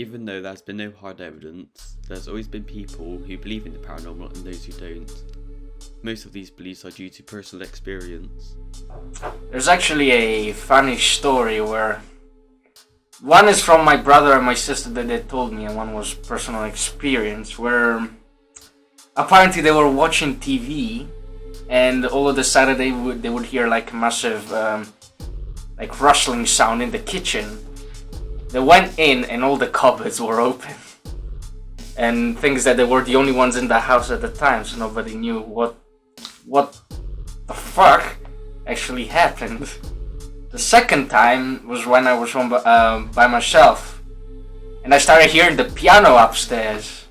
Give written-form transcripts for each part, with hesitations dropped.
Even though there's been no hard evidence, there's always been people who believe in the paranormal and those who don't. Most of these beliefs are due to personal experience. There's actually a funny story where one is from my brother and my sister that they told me, and one was personal experience, where apparently they were watching TV and all of a sudden they would hear like a massive like rustling sound in the kitchen. They went in and all the cupboards were open, and things that they were the only ones in the house at the time, so nobody knew what the fuck actually happened. The second time was when I was home by myself, and I started hearing the piano upstairs.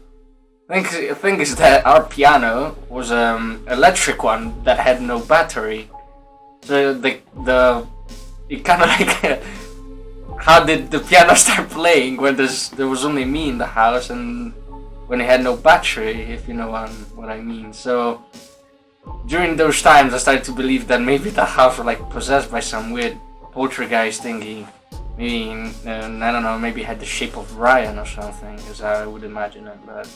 The thing is that our piano was electric one that had no battery. So it kind of like how did the piano start playing when there was only me in the house and when it had no battery, if you know what I mean. So during those times I started to believe that maybe the house was like possessed by some weird poltergeist thingy. Maybe, I don't know, maybe it had the shape of Ryan or something, as I would imagine it, but...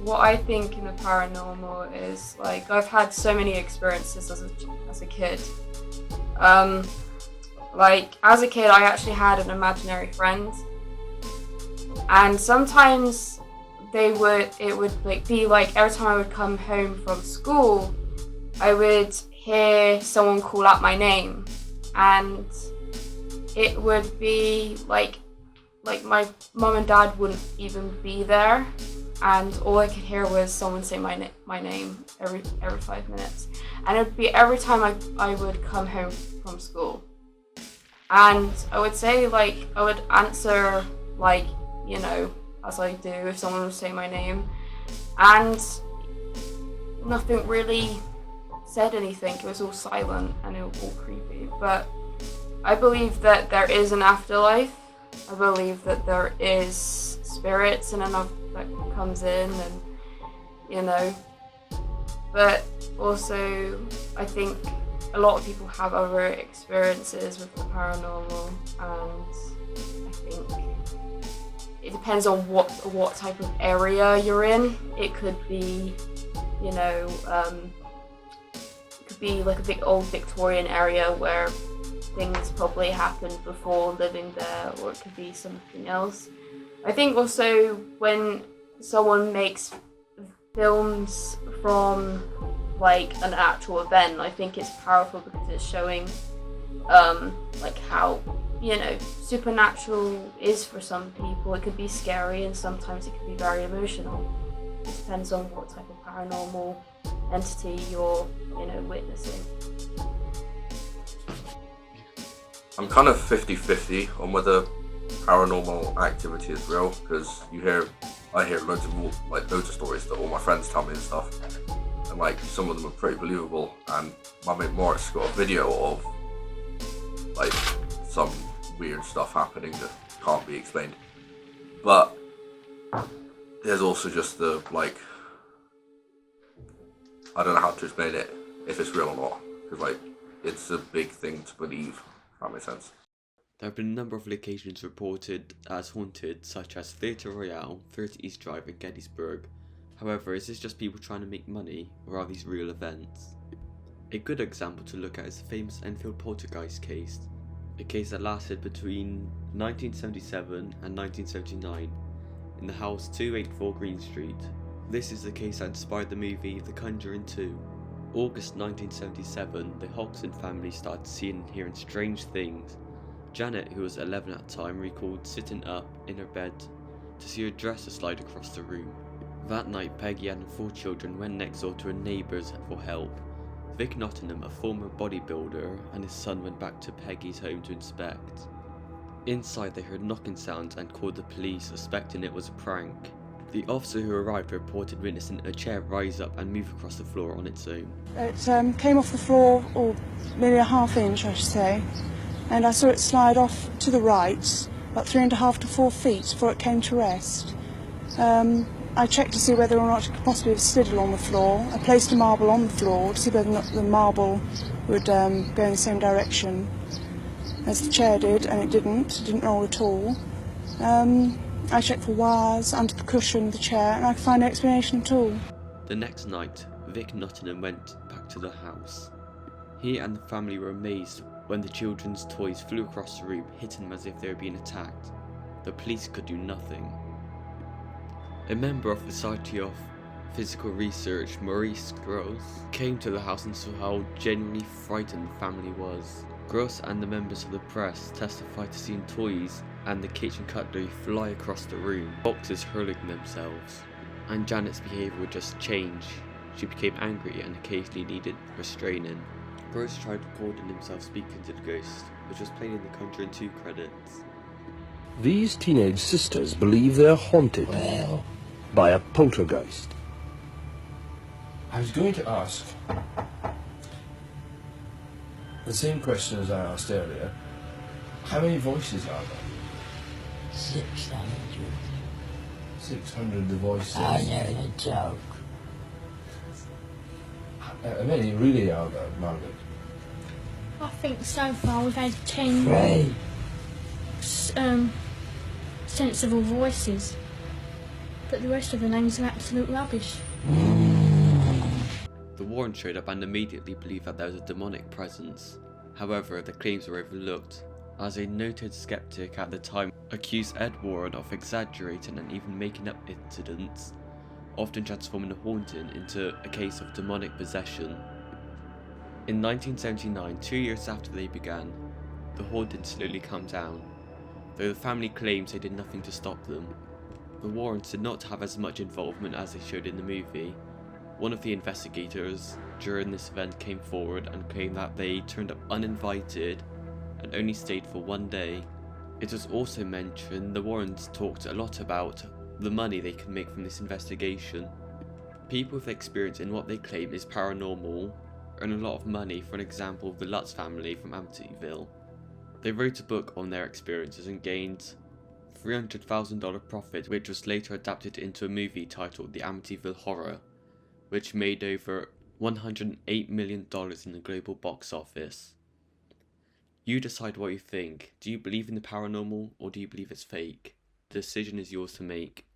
What I think in the paranormal is, like, I've had so many experiences as a kid. Like, as a kid I actually had an imaginary friend, and sometimes it would like be like every time I would come home from school I would hear someone call out my name, and it would be like my mum and dad wouldn't even be there, and all I could hear was someone say my name every 5 minutes, and it would be every time I would come home from school, and I would say, like, I would answer, like, you know, as I do if someone would say my name, and nothing really said anything. It was all silent and it was all creepy. But I believe that there is an afterlife. I believe that there is spirits and enough that comes in, and you know. But also, I think a lot of people have other experiences with the paranormal, and I think it depends on what type of area you're in. It could be, you know, it could be like a big old Victorian area where things probably happened before living there, or it could be something else. I think also when someone makes films from like an actual event, I think it's powerful because it's showing like how, you know, supernatural is for some people. It could be scary and sometimes it could be very emotional. It depends on what type of paranormal entity you're, you know, witnessing. I'm kind of 50-50 on whether paranormal activity is real, because I hear loads of stories that all my friends tell me and stuff, and like some of them are pretty believable. And my mate Morit's got a video of like some weird stuff happening that can't be explained. But there's also just the, like, I don't know how to explain it, if it's real or not, because like it's a big thing to believe, if that makes sense. There have been a number of locations reported as haunted, such as Theatre Royale, 30 East Drive and Gettysburg. However, is this just people trying to make money, or are these real events? A good example to look at is the famous Enfield Poltergeist case, a case that lasted between 1977 and 1979 in the house 284 Green Street. This is the case that inspired the movie The Conjuring 2. August 1977, the Hodgson family started seeing and hearing strange things. Janet, who was 11 at the time, recalled sitting up in her bed to see her dresser slide across the room. That night, Peggy and her 4 children went next door to her neighbours for help. Vic Nottingham, a former bodybuilder, and his son went back to Peggy's home to inspect. Inside, they heard knocking sounds and called the police, suspecting it was a prank. The officer who arrived reported witnessing a chair rise up and move across the floor on its own. It came off the floor, or maybe a ½ inch, I should say, and I saw it slide off to the right, about 3.5 to 4 feet before it came to rest. I checked to see whether or not it could possibly have slid along the floor. I placed a marble on the floor to see whether or not the marble would go in the same direction. as the chair did, and it didn't roll at all. I checked for wires under the cushion of the chair, and I could find no explanation at all. The next night, Vic Nottingham went back to the house. He and the family were amazed when the children's toys flew across the room, hitting them as if they were being attacked. The police could do nothing. A member of the Society of Physical Research, Maurice Gross, came to the house and saw how genuinely frightened the family was. Gross and the members of the press testified to seeing toys and the kitchen cutlery fly across the room, boxes hurling themselves. And Janet's behaviour would just change. She became angry and occasionally needed restraining. Gross tried recording himself speaking to the ghost, which was played in the Conjuring 2 credits. These teenage sisters believe they're haunted by a poltergeist. I was going to ask the same question as I asked earlier. How many voices are there? 600. 600 voices. I know the joke. How many really are there, Margaret? I think so far we've had 10 Three. sensible voices, but the rest of the names are absolute rubbish. The Warrens showed up and immediately believed that there was a demonic presence. However, the claims were overlooked, as a noted skeptic at the time accused Ed Warren of exaggerating and even making up incidents, often transforming a haunting into a case of demonic possession. In 1979, 2 years after they began, the haunting slowly calmed down, though the family claims they did nothing to stop them. The Warrens did not have as much involvement as they showed in the movie. One of the investigators during this event came forward and claimed that they turned up uninvited and only stayed for 1 day. It was also mentioned the Warrens talked a lot about the money they can make from this investigation. People with experience in what they claim is paranormal earn a lot of money. For an example, the Lutz family from Amityville. They wrote a book on their experiences and gained $300,000 profit, which was later adapted into a movie titled The Amityville Horror, which made over $108 million in the global box office. You decide what you think. Do you believe in the paranormal or do you believe it's fake? The decision is yours to make.